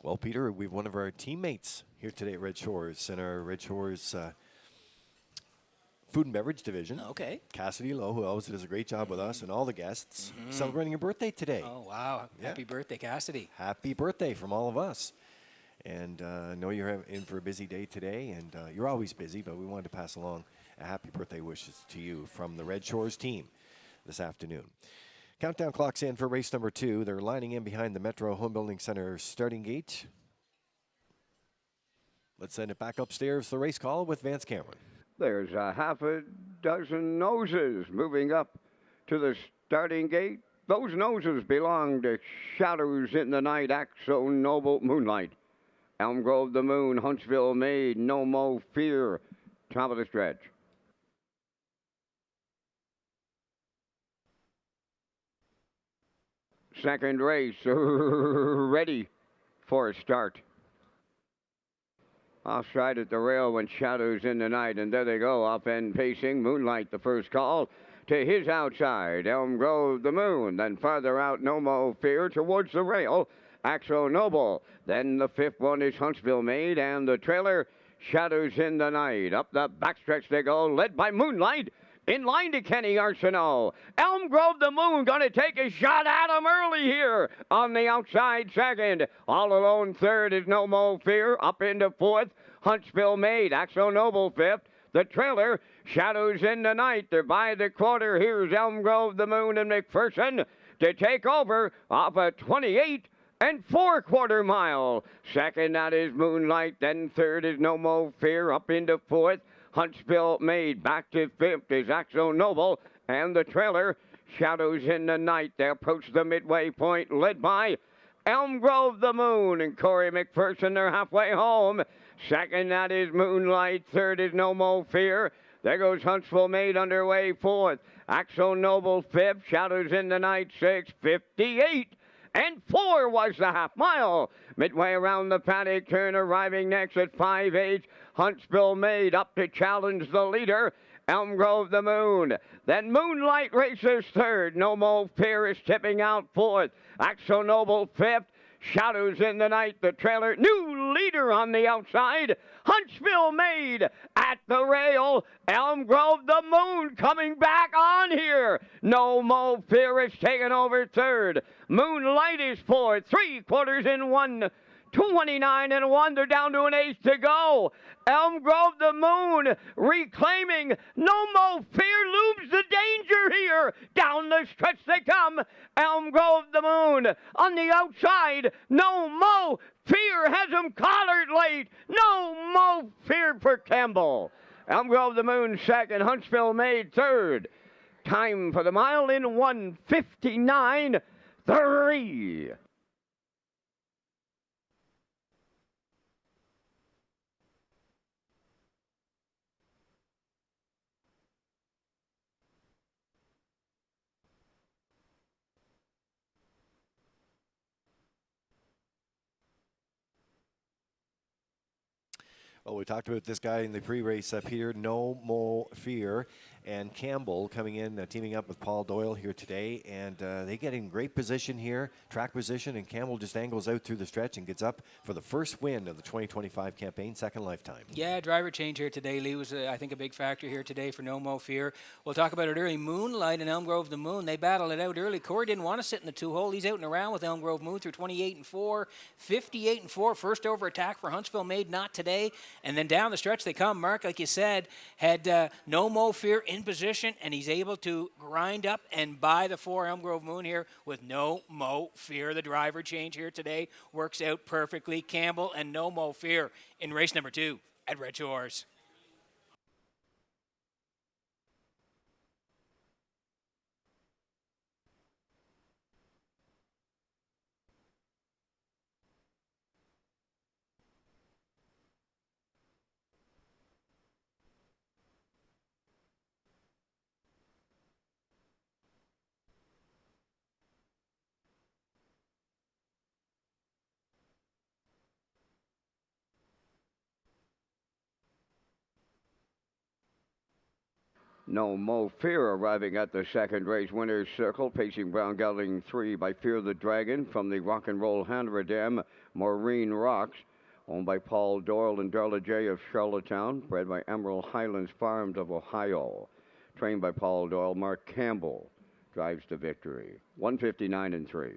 Well, Peter, we have one of our teammates here today at Red Shores in our Red Shores food and beverage division. Okay. Cassidy Lowe, who always does a great job with us and all the guests, celebrating your birthday today. Oh, wow. Yeah. Happy birthday, Cassidy. Happy birthday from all of us. And I know you're in for a busy day today, and you're always busy, but we wanted to pass along a happy birthday wishes to you from the Red Shores team this afternoon. Countdown clocks in for race number 2. They're lining in behind the Metro Home Building Center starting gate. Let's send it back upstairs to the race call with Vance Cameron. There's a half a dozen noses moving up to the starting gate. Those noses belong to Shadows in the Night, Axo Noble, Moonlight, Elm Grove the Moon, Huntsville Maid, No Mo Fear, top of the stretch. Second race, ready for a start. Offside at the rail when Shadows in the Night, and there they go, off end pacing. Moonlight, the first call, to his outside. Elm Grove, the Moon, then farther out, No Mo Fear, towards the rail. Axo Noble, then the fifth one is Huntsville Maid, and the trailer, Shadows in the Night. Up the backstretch they go, led by Moonlight. In line to Kenny Arsenault. Elm Grove the Moon going to take a shot at him early here on the outside second. All alone third is No Mo Fear. Up into fourth, Huntsville Maid. Axo Noble fifth. The trailer, Shadows in the Night. They're by the quarter. Here's Elm Grove the Moon and McPherson to take over off a 28 and 4/4 mile. Second, that is Moonlight. Then third is No Mo Fear. Up into fourth, Huntsville Maid. Back to fifth is Axo Noble. And the trailer, Shadows in the Night. They approach the midway point, led by Elm Grove the Moon. And Corey McPherson, they're halfway home. Second, that is Moonlight. Third is No Mo Fear. There goes Huntsville Maid underway fourth. Axo Noble fifth. Shadows in the Night sixth. 58 and 4 was the half mile. Midway around the paddock turn, arriving next at 5/8. Huntsville Maid up to challenge the leader, Elm Grove the Moon. Then Moonlight races third. No Mo Fear is tipping out fourth. Axo Noble fifth. Shadows in the Night, the trailer. New leader on the outside. Huntsville Maid at the rail. Elm Grove the Moon coming back on here. No Mo Fear is taking over third. Moonlight is fourth. 3/4 in 1. 29 and 1. They're down to an eighth to go. Elm Grove the Moon reclaiming. No Mo Fear looms the danger here. Down the stretch they come. Elm Grove the Moon on the outside. No Mo Fear has him collared late. No Mo Fear for Campbell. Elm Grove the Moon second. Huntsville Maid third. Time for the mile in 1:59.3. Well, we talked about this guy in the pre-race, Peter, No Mo Fear, and Campbell coming in, teaming up with Paul Doyle here today, and they get in great position here, track position, and Campbell just angles out through the stretch and gets up for the first win of the 2025 campaign, second lifetime. Yeah, driver change here today. Lee was, I think, a big factor here today for No Mo Fear. We'll talk about it early. Moonlight and Elm Grove the Moon, they battled it out early. Corey didn't want to sit in the two-hole. He's out and around with Elm Grove Moon through 28 and 4, 58 and 4. First over attack for Huntsville Maid, not today. And then down the stretch they come. Mark, like you said, had No Mo Fear in position, and he's able to grind up and buy the 4 Elm Grove Moon here with No Mo Fear. The driver change here today works out perfectly. Campbell and No Mo Fear in race number 2 at Red Shores. No Mo Fear arriving at the second race winner's circle, pacing Brown Gelding 3 by Fear the Dragon from the Rock and Roll Handler Dam, Maureen Rocks, owned by Paul Doyle and Darla J. of Charlottetown, bred by Emerald Highlands Farms of Ohio, trained by Paul Doyle. Mark Campbell drives to victory. 159 and 3.